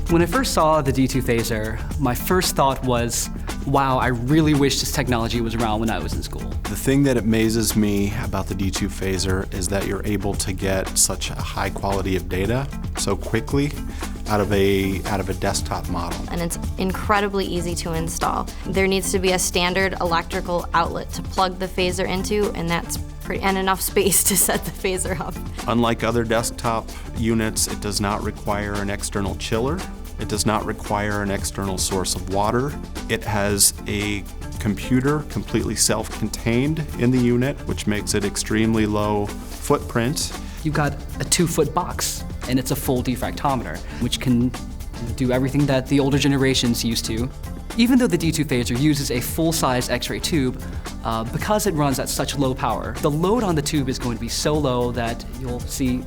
When I first saw the D2 PHASER, my first thought was, wow, I really wish this technology was around when I was in school. The thing that amazes me about the D2 PHASER is that you're able to get such a high quality of data so quickly out of a desktop model. And it's incredibly easy to install. There needs to be a standard electrical outlet to plug the PHASER into, and that's and enough space to set the PHASER up. Unlike other desktop units, it does not require an external chiller. It does not require an external source of water. It has a computer completely self-contained in the unit, which makes it extremely low footprint. You've got a 2-foot box, and it's a full diffractometer, which can do everything that the older generations used to. Even though the D2 PHASER uses a full-size X-ray tube, because it runs at such low power, the load on the tube is going to be so low that you'll see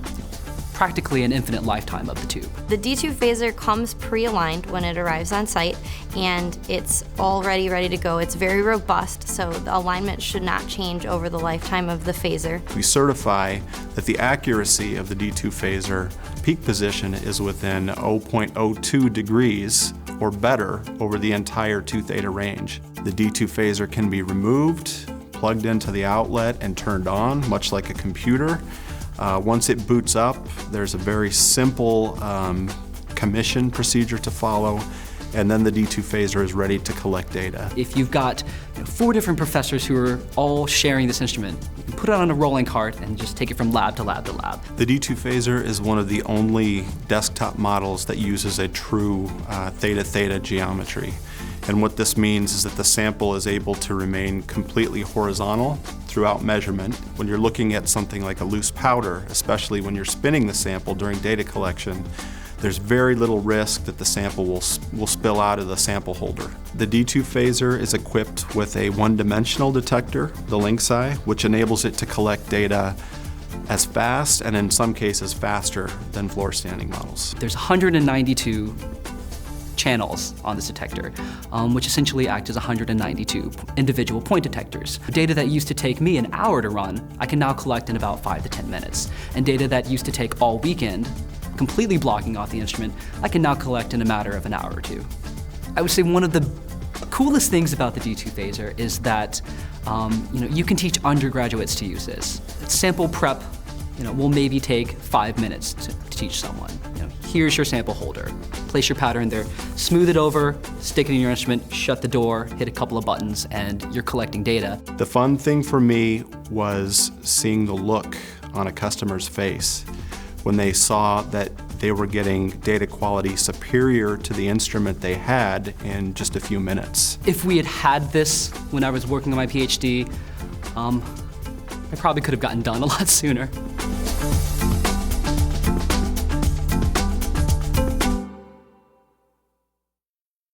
practically an infinite lifetime of the tube. The D2 PHASER comes pre-aligned when it arrives on site, and it's already ready to go. It's very robust, so the alignment should not change over the lifetime of the PHASER. We certify that the accuracy of the D2 PHASER peak position is within 0.02 degrees or better over the entire 2 theta range. The D2 PHASER can be removed, plugged into the outlet, and turned on, much like a computer. Once it boots up, there's a very simple commission procedure to follow, and then the D2 PHASER is ready to collect data. If you've got 4 different professors who are all sharing this instrument, you can put it on a rolling cart and just take it from lab to lab to lab. The D2 PHASER is one of the only desktop models that uses a true theta-theta geometry. And what this means is that the sample is able to remain completely horizontal throughout measurement. When you're looking at something like a loose powder, especially when you're spinning the sample during data collection, there's very little risk that the sample will spill out of the sample holder. The D2 PHASER is equipped with a one-dimensional detector, the lynx eye, which enables it to collect data as fast and in some cases faster than floor standing models. There's 192 channels on this detector, which essentially act as 192 individual point detectors. Data that used to take me an hour to run, I can now collect in about 5 to 10 minutes. And data that used to take all weekend, completely blocking off the instrument, I can now collect in a matter of an hour or 2. I would say one of the coolest things about the D2 PHASER is that you can teach undergraduates to use this. Sample prep will maybe take 5 minutes to teach someone. Here's your sample holder. Place your powder in there, smooth it over, stick it in your instrument, shut the door, hit a couple of buttons, and you're collecting data. The fun thing for me was seeing the look on a customer's face when they saw that they were getting data quality superior to the instrument they had in just a few minutes. If we had had this when I was working on my PhD, I probably could have gotten done a lot sooner.